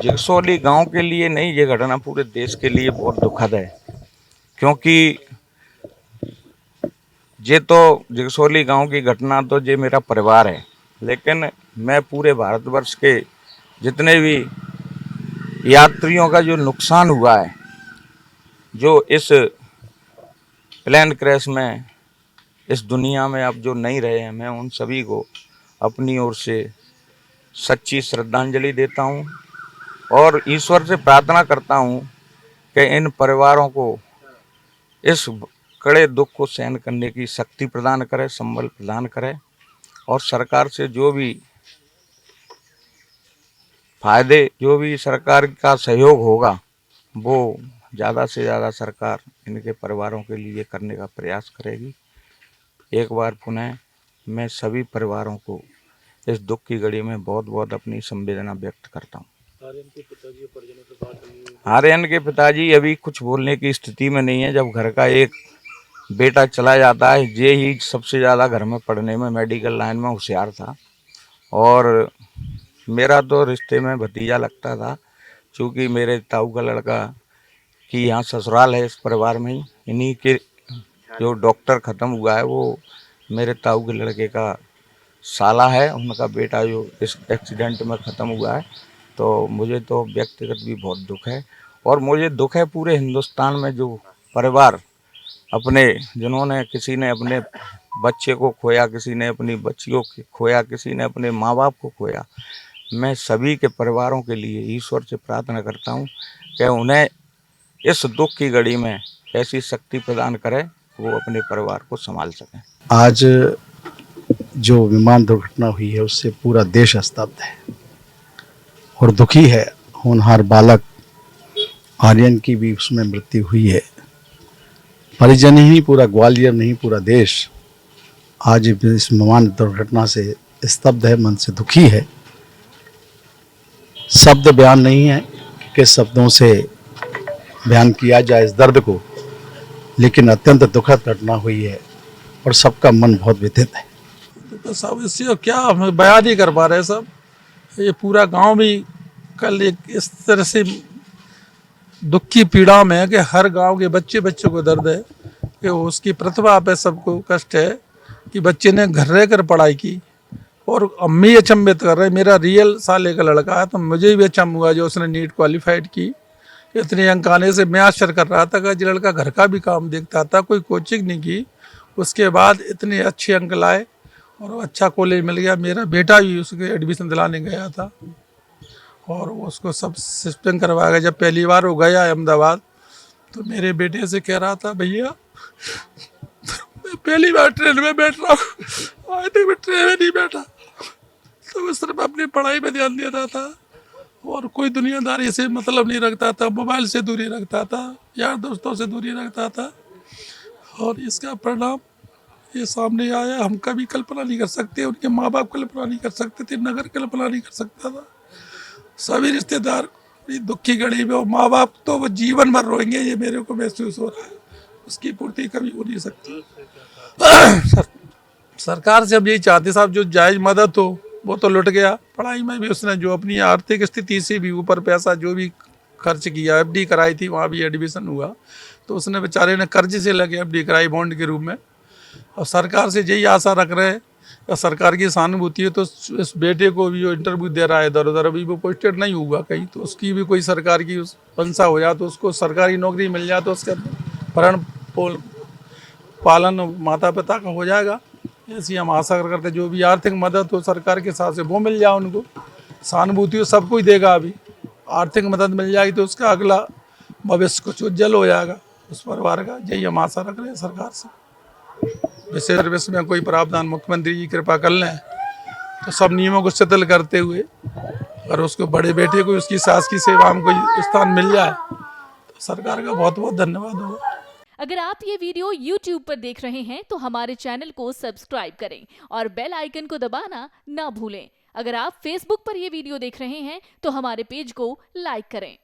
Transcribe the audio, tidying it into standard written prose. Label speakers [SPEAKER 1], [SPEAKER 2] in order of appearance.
[SPEAKER 1] जगसौली गांव के लिए नहीं, ये घटना पूरे देश के लिए बहुत दुखद है, क्योंकि ये तो जगसौली गांव की घटना तो ये मेरा परिवार है, लेकिन मैं पूरे भारतवर्ष के जितने भी यात्रियों का जो नुकसान हुआ है, जो इस प्लेन क्रैश में इस दुनिया में अब जो नहीं रहे हैं, मैं उन सभी को अपनी ओर से सच्ची श्रद्धांजलि देता हूं और ईश्वर से प्रार्थना करता हूं कि इन परिवारों को इस कड़े दुख को सहन करने की शक्ति प्रदान करे, संबल प्रदान करे और सरकार से जो भी फायदे, जो भी सरकार का सहयोग होगा, वो ज़्यादा से ज़्यादा सरकार इनके परिवारों के लिए करने का प्रयास करेगी। एक बार पुनः मैं सभी परिवारों को इस दुख की घड़ी में बहुत बहुत अपनी संवेदना व्यक्त करता हूँ। आर्यन के पिताजी अभी कुछ बोलने की स्थिति में नहीं है। जब घर का एक बेटा चला जाता है, ये ही सबसे ज़्यादा घर में पढ़ने में, मेडिकल लाइन में होशियार था और मेरा तो रिश्ते में भतीजा लगता था, क्योंकि मेरे ताऊ का लड़का की यहाँ ससुराल है इस परिवार में ही। इन्हीं के जो डॉक्टर ख़त्म हुआ है वो मेरे ताऊ के लड़के का साला है, उनका बेटा जो इस एक्सीडेंट में ख़त्म हुआ है। तो मुझे तो व्यक्तिगत भी बहुत दुख है और मुझे दुख है पूरे हिंदुस्तान में जो परिवार अपने, जिन्होंने, किसी ने अपने बच्चे को खोया, किसी ने अपनी बच्चियों को खोया, किसी ने अपने माँ बाप को खोया। मैं सभी के परिवारों के लिए ईश्वर से प्रार्थना करता हूँ कि उन्हें इस दुख की घड़ी में ऐसी शक्ति प्रदान करे वो अपने परिवार को संभाल सकें।
[SPEAKER 2] आज जो विमान दुर्घटना हुई है उससे पूरा देश स्तब्ध है और दुखी है। होनहार बालक आर्यन की भी उसमें मृत्यु हुई है। परिजन ही पूरा ग्वालियर नहीं, पूरा देश आज इस विमान दुर्घटना से स्तब्ध है, मन से दुखी है। शब्द बयान नहीं है कि किस शब्दों से बयान किया जाए इस दर्द को, लेकिन अत्यंत दुखद घटना हुई है और सबका मन बहुत व्यथित है।
[SPEAKER 3] तो सब इससे क्या हम बयान नहीं कर पा रहे सब। ये पूरा गांव भी कल एक इस तरह से दुख की पीड़ा में है कि हर गांव के बच्चे को दर्द है कि उसकी प्रतिभा पे सबको कष्ट है कि बच्चे ने घर रह कर पढ़ाई की और अम्मी अचंभित कर रहे। मेरा रियल साले का लड़का है तो मुझे भी अचंभ हुआ जो उसने नीट क्वालिफाइड की। इतने अंक आने से मैं आश्चर्य कर रहा था कि जो लड़का घर का भी काम देखता था, कोई कोचिंग नहीं की, उसके बाद इतने अच्छे अंक लाए और अच्छा कॉलेज मिल गया। मेरा बेटा भी उसके एडमिशन दिलाने गया था और उसको सब सिस्टम करवाया गया। जब पहली बार वो गया अहमदाबाद तो मेरे बेटे से कह रहा था, भैया मैं पहली बार ट्रेन में बैठ रहा हूँ, आज तक मैं ट्रेन में नहीं बैठा। तो उस तरफ अपनी पढ़ाई में ध्यान दे रहा था और कोई दुनियादारी से मतलब नहीं रखता था, मोबाइल से दूरी रखता था, यार दोस्तों से दूरी रखता था और इसका परिणाम ये सामने आया। हम कभी कल्पना नहीं कर सकते, उनके माँ बाप कल्पना नहीं कर सकते थे, नगर कल्पना नहीं कर सकता था, सभी रिश्तेदार दुख की घड़ी में। और माँ बाप तो वो जीवन भर रोएंगे, ये मेरे को महसूस हो रहा है, उसकी पूर्ति कभी हो नहीं सकती। सरकार से अब यही चाहते साहब, जो जायज़ मदद हो वो तो लुट गया। पढ़ाई में भी उसने जो अपनी आर्थिक स्थिति से भी ऊपर पैसा जो भी खर्च किया, एफडी कराई थी, वहाँ भी एडमिशन हुआ तो उसने बेचारे ने कर्ज से लगे एफडी कराई बॉन्ड के रूप में। और सरकार से यही आशा रख रहे हैं या सरकार की सहानुभूति है तो इस बेटे को भी जो इंटरव्यू दे रहा है इधर उधर, अभी वो पोस्टेड नहीं हुआ कहीं, तो उसकी भी कोई सरकार की मंशा हो जाए तो उसको सरकारी नौकरी मिल जाए तो उसका भरण पालन माता पिता का हो जाएगा। ऐसी हम आशा करते, जो भी आर्थिक मदद हो सरकार के साथ से वो मिल जाए उनको। सहानुभूति हो सब कुछ देगा, अभी आर्थिक मदद मिल जाएगी तो उसका अगला भविष्य कुछ उज्जवल हो जाएगा उस परिवार का। यही हम आशा रख रहे हैं सरकार से। वैसे सर्विस में कोई प्रावधान मुख्यमंत्री जी कृपा कर लें तो सब नियमों को शिथिल करते हुए अगर उसको बड़े बेटे को उसकी सास की सेवा में कोई स्थान मिल जाए तो सरकार का बहुत बहुत धन्यवाद होगा।
[SPEAKER 4] अगर आप ये वीडियो YouTube पर देख रहे हैं तो हमारे चैनल को सब्सक्राइब करें और बेल आइकन को दबाना ना भूलें। अगर आप Facebook पर ये वीडियो देख रहे हैं तो हमारे पेज को लाइक करें।